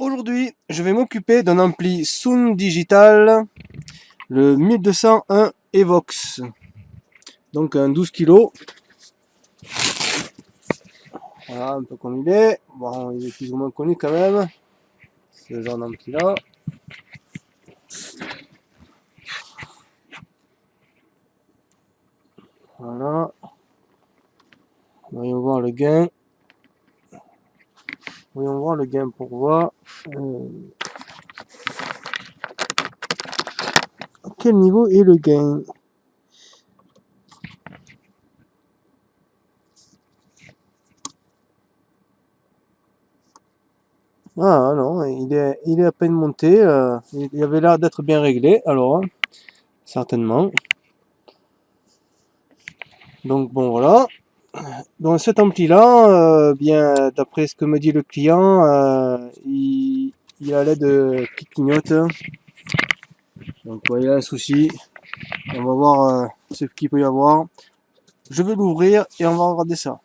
Aujourd'hui, je vais m'occuper d'un ampli Sound Digital, le 1201 Evox. Donc un 12 kg. Voilà, un peu comme il est. Bon, il est plus ou moins connu quand même. Ce genre d'ampli là. Voilà. Voyons voir le gain. Voyons voir le gain pour voir. À quel niveau est le gain? Ah non, il est à peine monté. Il avait l'air d'être bien réglé, alors, certainement. Donc bon, voilà. Dans cet ampli là, bien d'après ce que me dit le client, il a l'aide qui clignote. Donc ouais, il y a un souci. On va voir ce qu'il peut y avoir. Je vais l'ouvrir et on va regarder ça.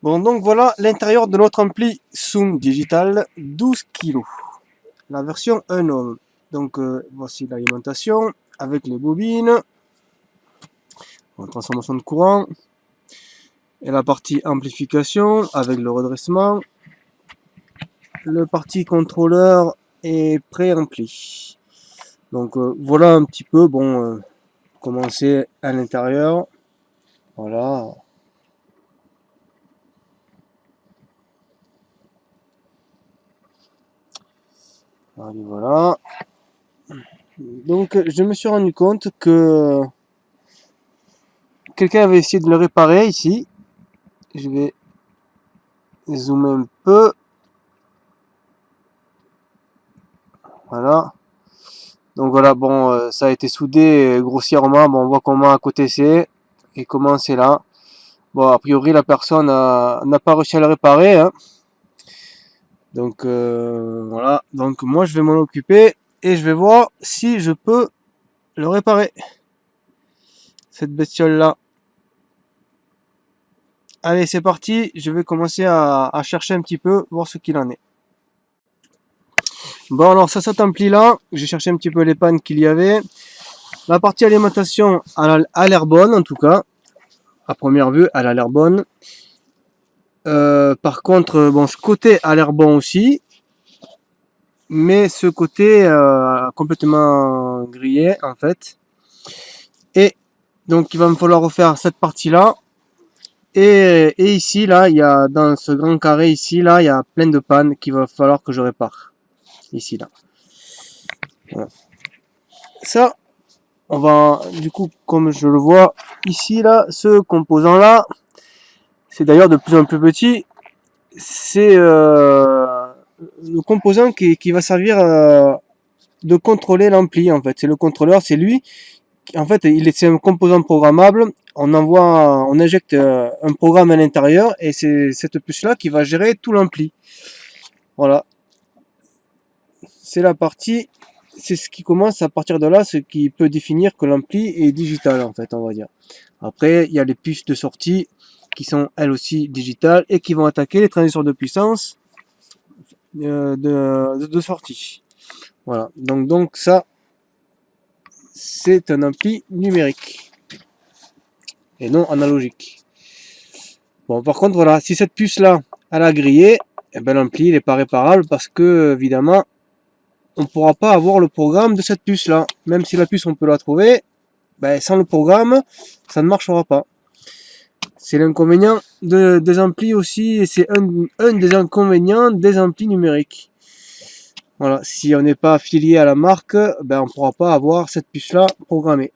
Bon, donc voilà l'intérieur de notre ampli Sound Digital 12 kg. La version 1 ohm. Donc voici l'alimentation avec les bobines. En transformation de courant. Et la partie amplification avec le redressement. Le parti contrôleur est pré-ampli. Donc voilà un petit peu, bon, comment c'est à l'intérieur. Voilà. Allez, voilà. Donc je me suis rendu compte que quelqu'un avait essayé de le réparer ici. Je vais zoomer un peu. Voilà. Donc voilà, bon, ça a été soudé grossièrement. Bon, on voit comment à côté c'est et comment c'est là. Bon, a priori la personne n'a pas réussi à le réparer, hein. Donc voilà, donc moi je vais m'en occuper et je vais voir si je peux le réparer, cette bestiole là. Allez, c'est parti, je vais commencer à chercher un petit peu, voir ce qu'il en est. Bon, alors ça s'attemplit là, j'ai cherché un petit peu les pannes qu'il y avait. La partie alimentation a l'air bonne en tout cas, à première vue elle a l'air bonne. Par contre, bon, ce côté a l'air bon aussi, mais ce côté complètement grillé en fait. Et donc il va me falloir refaire cette partie là. Et ici là, il y a dans ce grand carré ici là, il y a plein de pannes qu'il va falloir que je répare. Ici là. Voilà. Ça, on va du coup, comme je le vois ici là, ce composant là, c'est d'ailleurs de plus en plus petit. C'est le composant qui va servir de contrôler l'ampli en fait. C'est le contrôleur, c'est lui. En fait, c'est un composant programmable. On injecte un programme à l'intérieur et c'est cette puce-là qui va gérer tout l'ampli. Voilà. C'est la partie, c'est ce qui commence à partir de là, ce qui peut définir que l'ampli est digital en fait, on va dire. Après, il y a les puces de sortie qui sont elles aussi digitales et qui vont attaquer les transistors de puissance de sortie. Voilà. Donc ça, c'est un ampli numérique et non analogique. Bon, par contre, voilà, si cette puce-là, elle a grillé, eh ben, l'ampli, il n'est pas réparable parce que, évidemment, on ne pourra pas avoir le programme de cette puce-là. Même si la puce, on peut la trouver, ben, sans le programme, ça ne marchera pas. C'est l'inconvénient des amplis aussi, et c'est un des inconvénients des amplis numériques. Voilà, si on n'est pas affilié à la marque, ben, on ne pourra pas avoir cette puce-là programmée.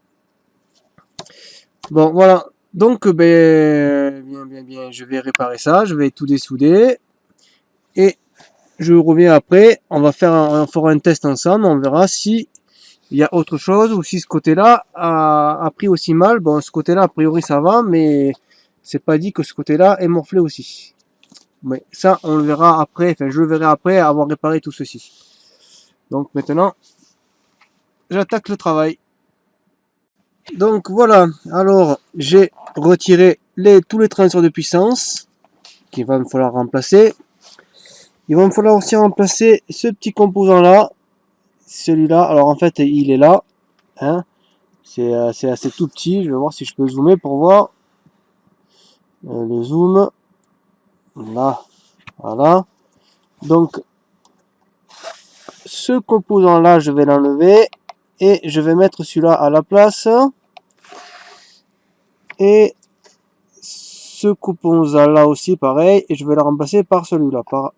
Bon, voilà. Donc, ben, bien, je vais réparer ça, je vais tout dessouder. Et je reviens après, on fera un test ensemble, on verra si il y a autre chose ou si ce côté-là a pris aussi mal. Bon, ce côté-là, a priori, ça va, mais c'est pas dit que ce côté-là est morflé aussi. Mais ça, on le verra après, enfin, je le verrai après avoir réparé tout ceci. Donc maintenant, j'attaque le travail. Donc voilà, alors j'ai retiré tous les transistors de puissance qu'il va me falloir remplacer. Il va me falloir aussi remplacer ce petit composant là, celui-là. Alors en fait, il est là, hein. C'est assez tout petit. Je vais voir si je peux zoomer pour voir. Le zoom, là, voilà. Donc, ce composant là, je vais l'enlever et je vais mettre celui-là à la place. Et ce composant là aussi, pareil, et je vais le remplacer par celui-là, par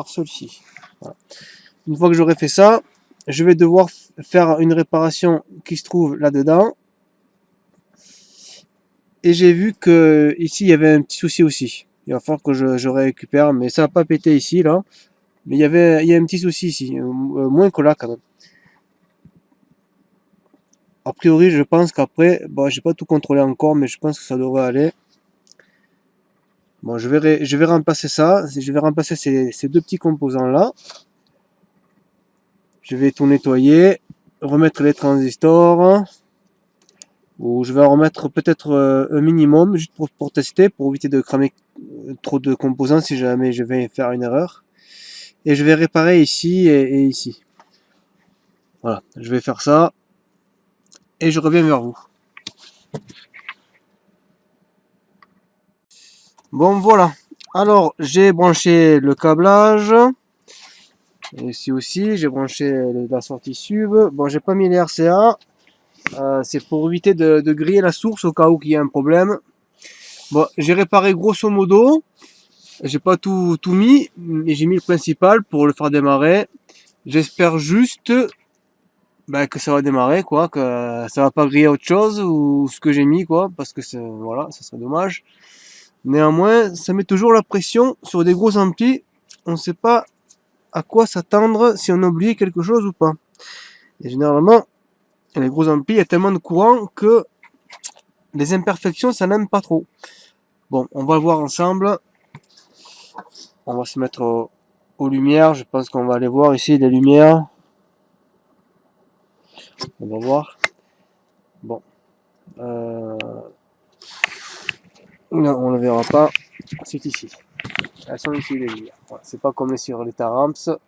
celui-ci. Voilà. Une fois que j'aurai fait ça, je vais devoir faire une réparation qui se trouve là-dedans. Et j'ai vu que ici il y avait un petit souci aussi. Il va falloir que je récupère, mais ça n'a pas pété ici là. Mais il y a un petit souci ici, moins que là quand même. A priori, je pense qu'après, bon, j'ai pas tout contrôlé encore, mais je pense que ça devrait aller. Bon, je vais remplacer ça. Je vais remplacer ces deux petits composants là. Je vais tout nettoyer, remettre les transistors. Ou je vais en remettre peut-être un minimum, juste pour tester, pour éviter de cramer trop de composants si jamais je vais faire une erreur. Et je vais réparer ici et ici. Voilà, je vais faire ça. Et je reviens vers vous. Bon, voilà. Alors, j'ai branché le câblage. Ici aussi, j'ai branché la sortie sub. Bon, j'ai pas mis les RCA. C'est pour éviter de griller la source au cas où il y a un problème. Bon, j'ai réparé grosso modo. J'ai pas tout mis, mais j'ai mis le principal pour le faire démarrer. J'espère juste que ça va démarrer, quoi, que ça va pas griller autre chose ou ce que j'ai mis, quoi, parce que voilà, ça serait dommage. Néanmoins, ça met toujours la pression sur des gros amplis. On sait pas à quoi s'attendre si on a oublié quelque chose ou pas. Et généralement, les gros amplis, il y a tellement de courant que les imperfections, ça n'aime pas trop. Bon, on va le voir ensemble. On va se mettre aux lumières. Je pense qu'on va aller voir ici les lumières. On va voir. Bon. Non, on ne le verra pas. C'est ici. Elles sont ici les lumières. Voilà, c'est pas comme sur les Taramps.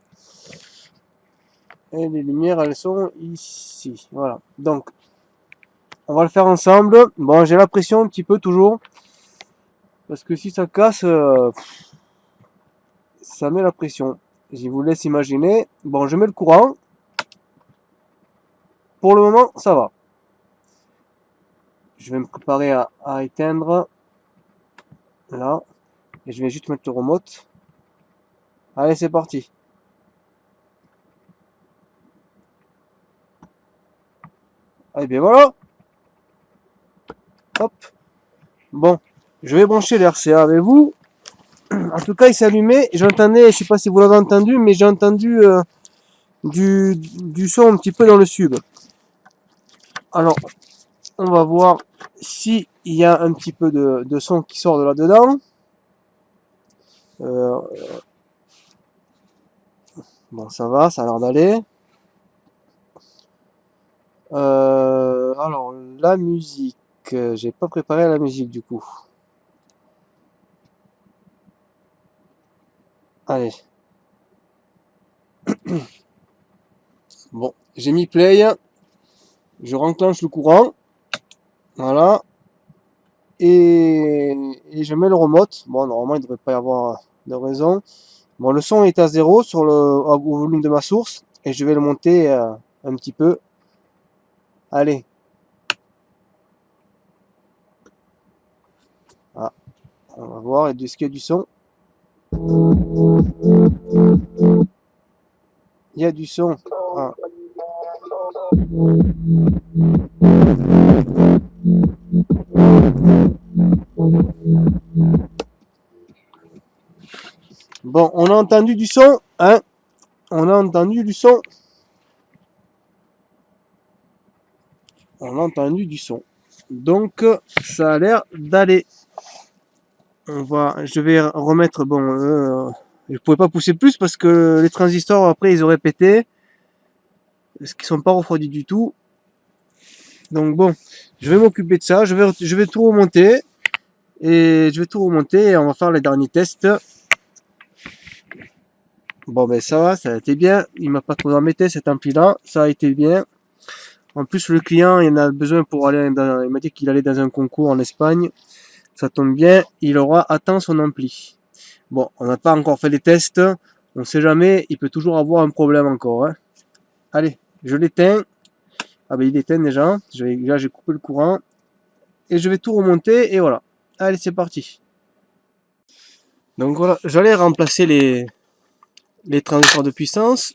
Et les lumières, elles sont ici. Voilà. Donc, on va le faire ensemble. Bon, j'ai la pression un petit peu toujours. Parce que si ça casse, ça met la pression. Je vous laisse imaginer. Bon, je mets le courant. Pour le moment, ça va. Je vais me préparer à éteindre. Là. Et je vais juste mettre le remote. Allez, c'est parti. Et bien voilà. Hop. Bon. Je vais brancher les RCA avec vous. En tout cas, il s'est allumé. J'entendais, je sais pas si vous l'avez entendu, mais j'ai entendu du son un petit peu dans le sub. Alors, on va voir s'il y a un petit peu de son qui sort de là-dedans. Bon, ça va, ça a l'air d'aller. Alors, la musique, j'ai pas préparé la musique du coup. Allez. Bon, j'ai mis play. Je renclenche le courant. Voilà. Et je mets le remote. Bon, normalement, il ne devrait pas y avoir de raison. Bon, le son est à 0 au volume de ma source. Et je vais le monter un petit peu. Allez. Ah, on va voir. Est-ce qu'il y a du son? Il y a du son. Ah. Bon, on a entendu du son, hein? On a entendu du son. On a entendu du son. Donc, ça a l'air d'aller. Je vais remettre, bon, je pouvais pas pousser plus parce que les transistors, après, ils auraient pété. Parce qu'ils sont pas refroidis du tout. Donc bon, je vais m'occuper de ça. Je vais tout remonter. Et je vais tout remonter et on va faire les derniers tests. Bon ben ça va, ça a été bien. Il m'a pas trop embêté cet ampli là, ça a été bien. En plus le client il en a besoin pour aller dans, il m'a dit qu'il allait dans un concours en Espagne. Ça tombe bien, il aura atteint son ampli. Bon, on n'a pas encore fait les tests, on sait jamais, il peut toujours avoir un problème encore. Hein. Allez, je l'éteins. Ah ben il éteint déjà. Là j'ai coupé le courant. Et je vais tout remonter et voilà. Allez c'est parti. Donc voilà, j'allais remplacer les transistors de puissance.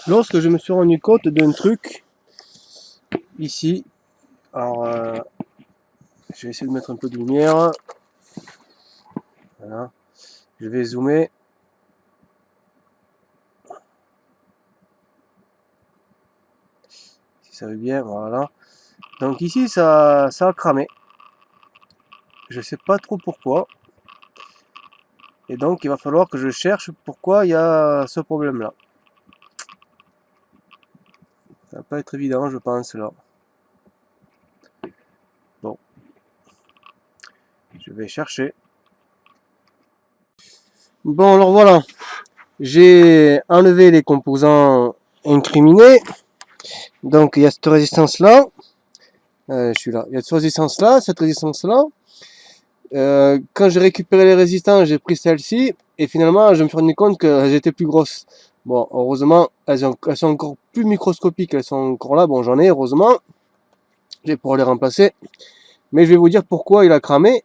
Lorsque je me suis rendu compte d'un truc ici. Alors je vais essayer de mettre un peu de lumière. Voilà. Je vais zoomer. Si ça veut bien, voilà. Donc ici ça a cramé. Je sais pas trop pourquoi. Et donc il va falloir que je cherche pourquoi il y a ce problème là. Ça va pas être évident je pense là. Bon. Je vais chercher. Bon alors voilà. J'ai enlevé les composants incriminés. Donc il y a cette résistance là. Je suis là. Il y a cette résistance là, cette résistance là. Quand j'ai récupéré les résistances, j'ai pris celle-ci. Et finalement, je me suis rendu compte qu'elles étaient plus grosses. Bon, heureusement, elles sont encore plus microscopiques. Elles sont encore là. Bon, j'en ai, heureusement. J'ai pour les remplacer. Mais je vais vous dire pourquoi il a cramé.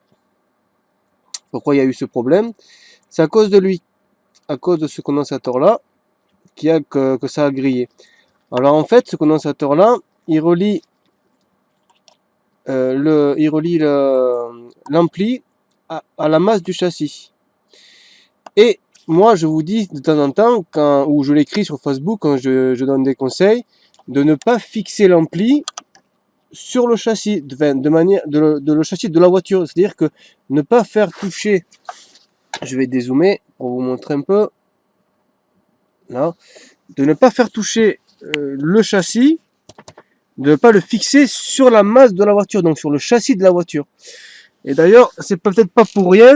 Pourquoi il y a eu ce problème. C'est à cause de lui. À cause de ce condensateur là. Que ça a grillé. Alors en fait, ce condensateur là, il relie l'ampli à la masse du châssis. Et moi, je vous dis de temps en temps, ou je l'écris sur Facebook, quand je donne des conseils, de ne pas fixer l'ampli sur le châssis, de le châssis de la voiture. C'est-à-dire que ne pas faire toucher, je vais dézoomer pour vous montrer un peu, là, de ne pas faire toucher le châssis, de ne pas le fixer sur la masse de la voiture, donc sur le châssis de la voiture. Et d'ailleurs, c'est peut-être pas pour rien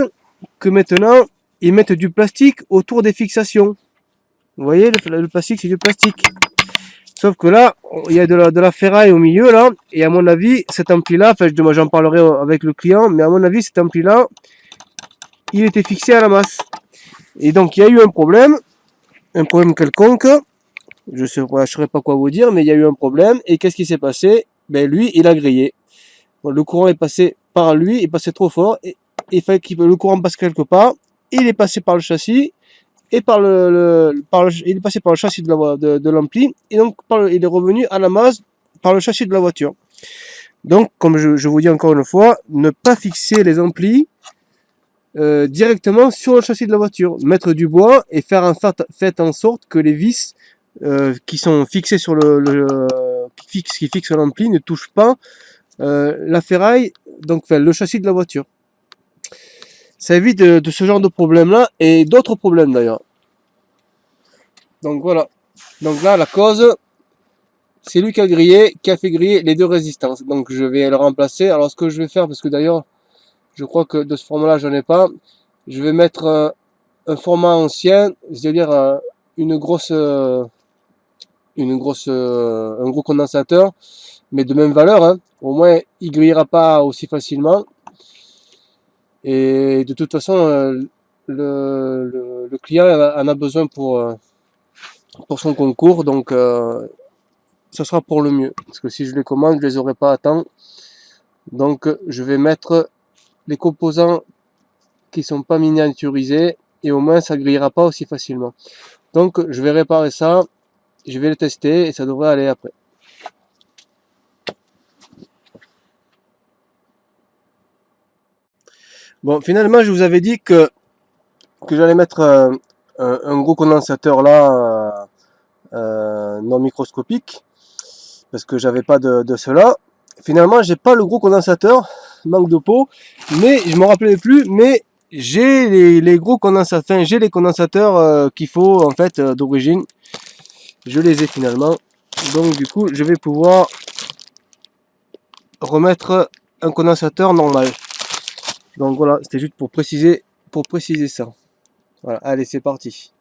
que maintenant, ils mettent du plastique autour des fixations. Vous voyez, le plastique, c'est du plastique. Sauf que là, il y a de la ferraille au milieu, là, et à mon avis, cet ampli-là, enfin, j'en parlerai avec le client, mais à mon avis, cet ampli-là, il était fixé à la masse. Et donc, il y a eu un problème quelconque, je ne saurais pas quoi vous dire, mais il y a eu un problème, et qu'est-ce qui s'est passé? Ben, lui, il a grillé. Bon, le courant est passé par lui, il passait trop fort, et il fallait que le courant passe quelque part, il est passé par le châssis, et il est passé par le châssis de l'ampli, et donc il est revenu à la masse par le châssis de la voiture. Donc, comme je vous dis encore une fois, ne pas fixer les amplis directement sur le châssis de la voiture. Mettre du bois et faites en sorte que les vis qui sont fixées sur qui fixent l'ampli ne touchent pas la ferraille, donc le châssis de la voiture. Ça évite de ce genre de problème là et d'autres problèmes d'ailleurs. Donc voilà. Donc là la cause, c'est lui qui a fait griller les deux résistances. Donc je vais le remplacer. Alors ce que je vais faire, parce que d'ailleurs je crois que de ce format là j'en ai pas, je vais mettre un format ancien, c'est-à-dire un gros condensateur, mais de même valeur, hein. Au moins il grillera pas aussi facilement. Et de toute façon, le client en a besoin pour son concours, donc ça sera pour le mieux. Parce que si je les commande, je les aurai pas à temps. Donc je vais mettre les composants qui sont pas miniaturisés et au moins ça grillera pas aussi facilement. Donc je vais réparer ça, je vais le tester et ça devrait aller après. Bon, finalement, je vous avais dit que j'allais mettre un gros condensateur là, non microscopique, parce que j'avais pas de cela. Finalement, j'ai pas le gros condensateur, manque de peau, mais je me rappelais plus, mais j'ai les gros condensateurs, enfin, j'ai les condensateurs qu'il faut en fait d'origine. Je les ai finalement. Donc du coup, je vais pouvoir remettre un condensateur normal. Donc voilà, c'était juste pour préciser ça. Voilà, allez, c'est parti.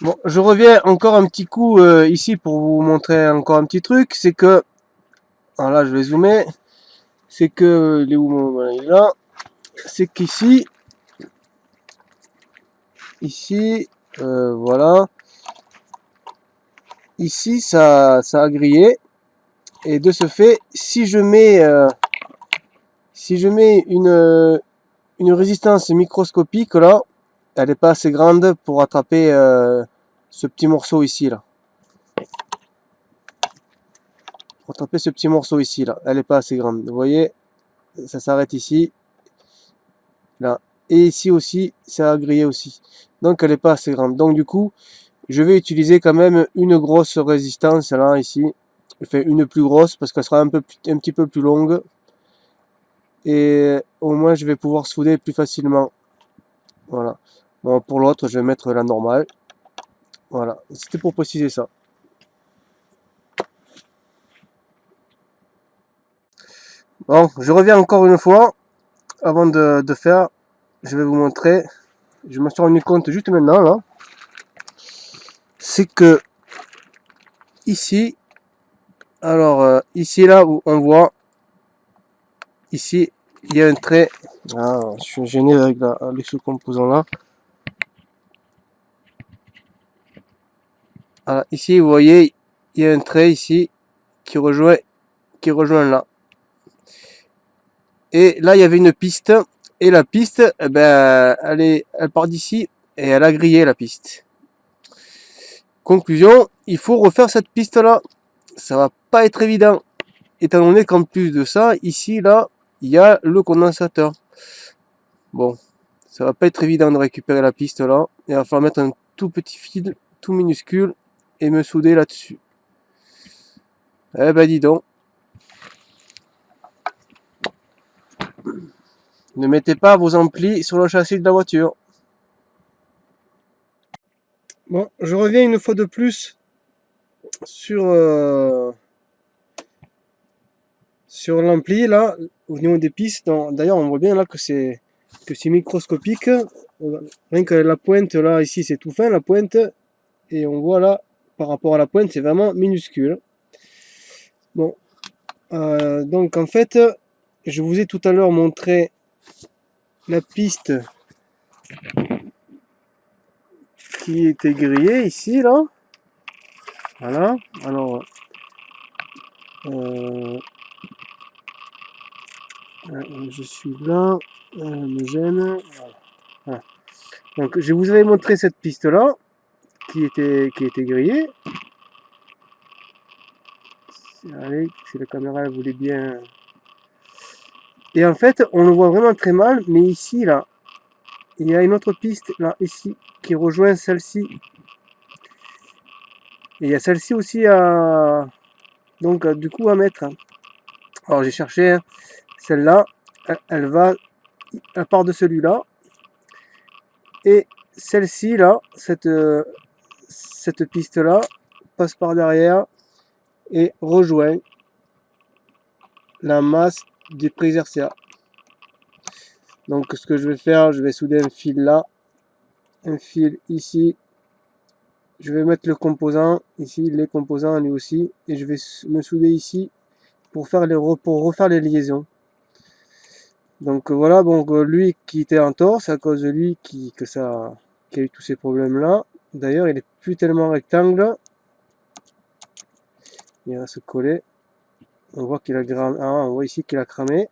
Bon, je reviens encore un petit coup ici pour vous montrer encore un petit truc. C'est que, alors là je vais zoomer, c'est que, il est où voilà, il est là. C'est qu'ici, voilà, ici ça a grillé. Et de ce fait, si je mets une résistance microscopique là, elle n'est pas assez grande pour attraper ce petit morceau ici là. Pour attraper ce petit morceau ici là, elle n'est pas assez grande. Vous voyez, ça s'arrête ici, là. Et ici aussi, ça a grillé aussi. Donc elle n'est pas assez grande. Donc du coup, je vais utiliser quand même une grosse résistance là, ici. Enfin, une plus grosse parce qu'elle sera un petit peu plus longue. Et au moins, je vais pouvoir souder plus facilement. Voilà. Bon, pour l'autre, je vais mettre la normale. Voilà. C'était pour préciser ça. Bon, je reviens encore une fois. Avant de faire, je vais vous montrer. Je me suis rendu compte juste maintenant, là. C'est que ici, alors ici, là, où on voit, ici, il y a un trait. Ah, je suis gêné avec ce composant là. Voilà, ici, vous voyez, il y a un trait ici qui rejoint là. Et là, il y avait une piste. Et la piste, eh ben, elle part d'ici et elle a grillé la piste. Conclusion, il faut refaire cette piste là. Ça va pas être évident. Étant donné qu'en plus de ça, ici, là, il y a le condensateur. Bon, ça va pas être évident de récupérer la piste là. Il va falloir mettre un tout petit fil, tout minuscule, et me souder là-dessus. Eh ben dis donc. Ne mettez pas vos amplis sur le châssis de la voiture. Bon, je reviens une fois de plus sur l'ampli là, au niveau des pistes. D'ailleurs, on voit bien là que c'est microscopique. Rien que la pointe là, ici, c'est tout fin la pointe, et on voit là, par rapport à la pointe, c'est vraiment minuscule. Bon, donc en fait, je vous ai tout à l'heure montré la piste qui était grillée ici là. Voilà. Alors, euh, je suis là, me gêne. Voilà. Donc je vous avais montré cette piste là qui était grillée. Allez, si la caméra elle voulait bien. Et en fait, on le voit vraiment très mal, mais ici là, il y a une autre piste là ici qui rejoint celle-ci. Et il y a celle-ci aussi à donc du coup à mettre. Alors j'ai cherché hein, celle-là, elle part de celui-là. Et celle-ci là, cette piste là, passe par derrière et rejoint la masse des prises RCA. Donc ce que je vais faire, je vais souder un fil là, un fil ici. Je vais mettre le composant ici, les composants lui aussi, et je vais me souder ici pour refaire les liaisons. Donc voilà, donc lui qui était en tort, c'est à cause de lui qui a eu tous ces problèmes là. D'ailleurs, il est plus tellement rectangle. Il va se coller. On voit qu'il a on voit ici qu'il a cramé.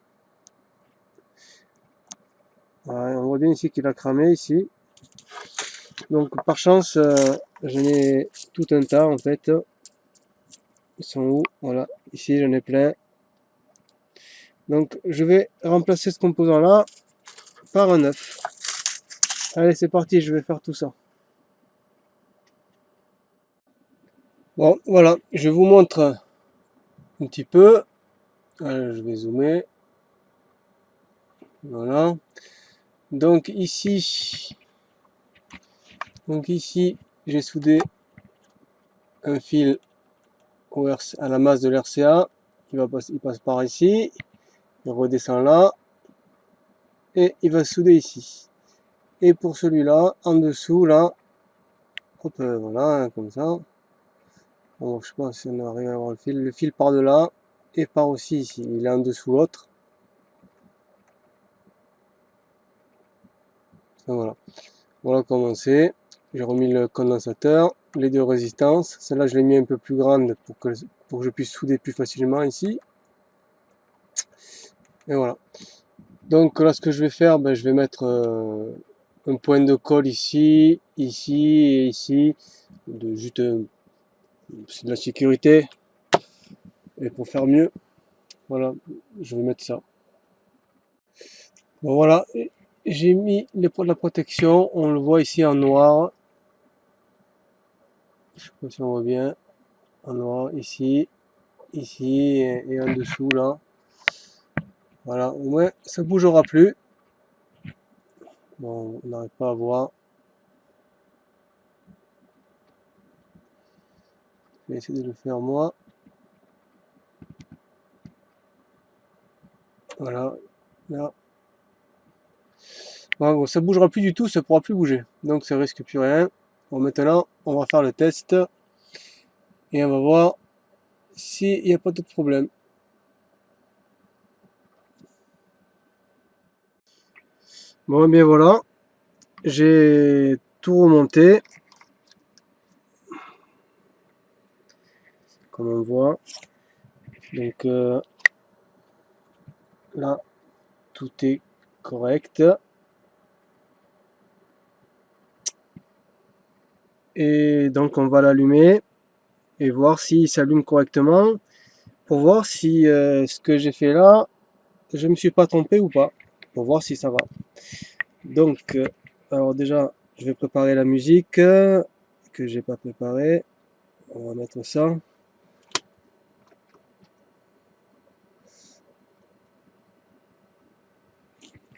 Voilà, on voit bien ici qu'il a cramé ici. Donc par chance, j'en ai tout un tas en fait. Ils sont où? Voilà, ici j'en ai plein. Donc je vais remplacer ce composant là par un neuf. Allez, c'est parti, je vais faire tout ça. Bon, voilà, je vous montre un petit peu. Allez, je vais zoomer. Voilà. Donc ici, j'ai soudé un fil à la masse de l'RCA. Il passe par ici, il redescend là, et il va souder ici. Et pour celui-là, en dessous, là, hop, voilà, comme ça. Bon, je sais pas si on arrive à avoir le fil. Le fil part de là et part aussi ici. Il est en dessous l'autre. Voilà. Voilà comment c'est. J'ai remis le condensateur, les deux résistances. Celle-là, je l'ai mis un peu plus grande pour que je puisse souder plus facilement ici. Et voilà. Donc là, ce que je vais faire, ben, je vais mettre un point de colle ici, ici et ici. Juste, c'est de la sécurité. Et pour faire mieux, voilà, je vais mettre ça. Bon voilà, j'ai mis les points de la protection. On le voit ici en noir. Je sais pas si on voit bien. En noir, ici, ici et en dessous là. Voilà, au moins ça bougera plus. Bon, on n'arrive pas à voir. Je vais essayer de le faire moi. Voilà, là. Bon, ça bougera plus du tout, ça pourra plus bouger. Donc ça risque plus rien. Bon, maintenant, on va faire le test. Et on va voir s'il n'y a pas d'autre problème. Bon, bien voilà. J'ai tout remonté. Comme on voit. Donc là, tout est correct. Et donc on va l'allumer et voir s'il s'allume correctement pour voir si ce que j'ai fait là, je me suis pas trompé ou pas, pour voir si ça va. Donc alors déjà je vais préparer la musique que j'ai pas préparée. On va mettre ça.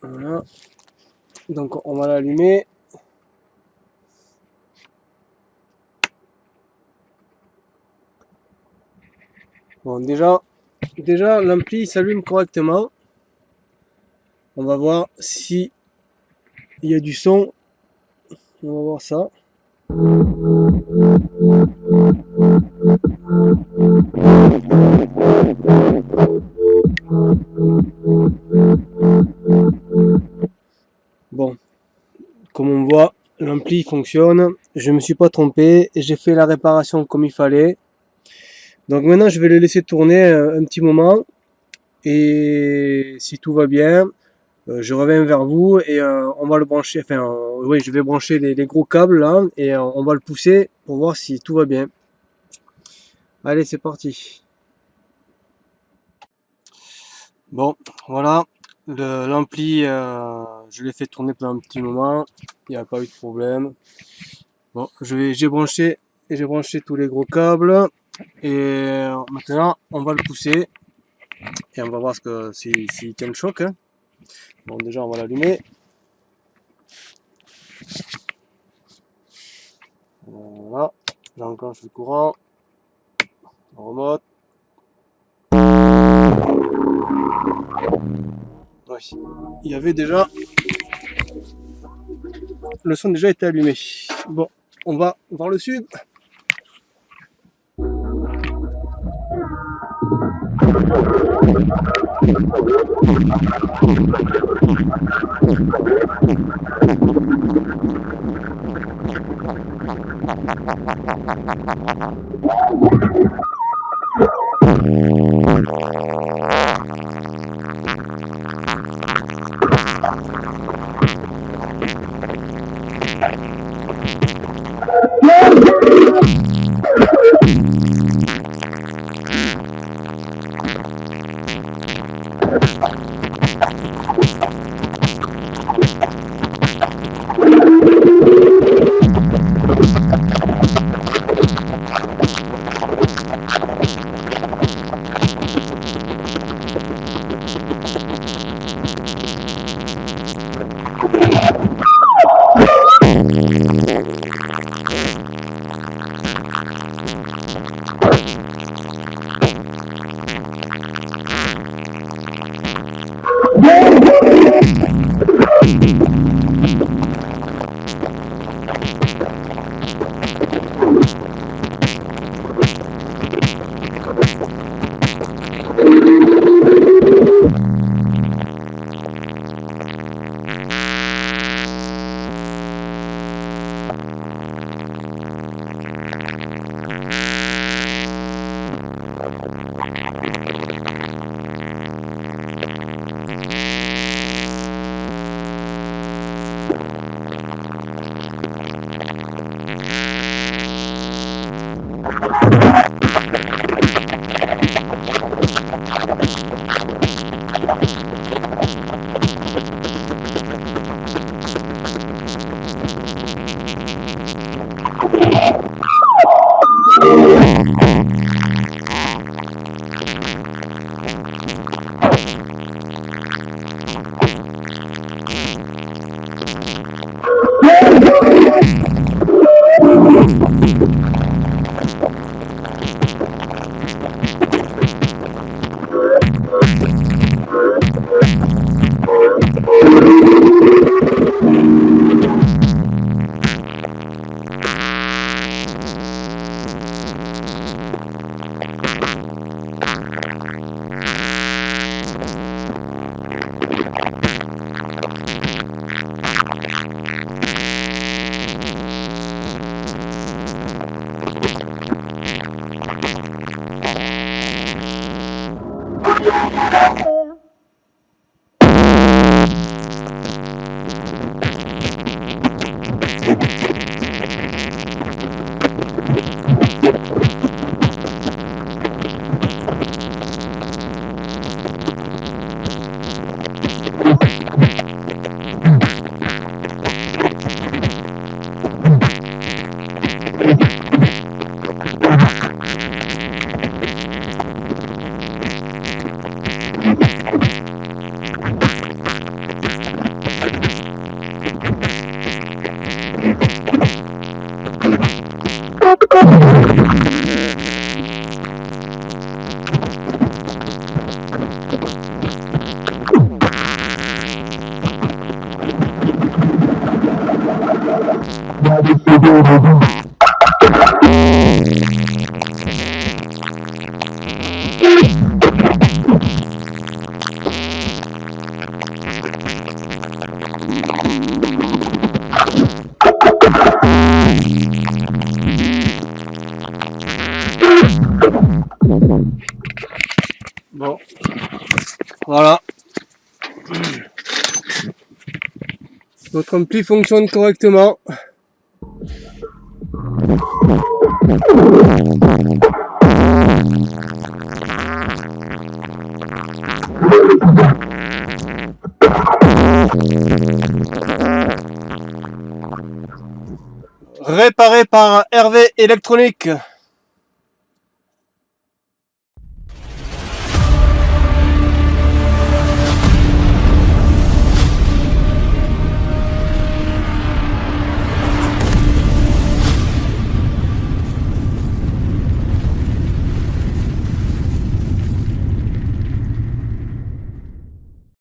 Voilà. Donc on va l'allumer. Bon déjà l'ampli s'allume correctement. On va voir si il y a du son. On va voir ça. Bon, comme on voit, l'ampli fonctionne. Je me suis pas trompé et j'ai fait la réparation comme il fallait. Donc maintenant, je vais le laisser tourner un petit moment. Et si tout va bien, je reviens vers vous et on va le brancher. Enfin, oui, je vais brancher les gros câbles là et on va le pousser pour voir si tout va bien. Allez, c'est parti. Bon, voilà, l'ampli, je l'ai fait tourner pendant un petit moment, il n'y a pas eu de problème. Bon, j'ai branché tous les gros câbles et maintenant on va le pousser et on va voir s'il tient le choc. Hein. Bon, déjà on va l'allumer. Voilà, j'enclenche le courant, on remonte. Ouais. Il y avait déjà, le son déjà était allumé. Bon, on va voir le sud. Bon, voilà. Votre ampli fonctionne correctement. Réparé par Hervé Électronique.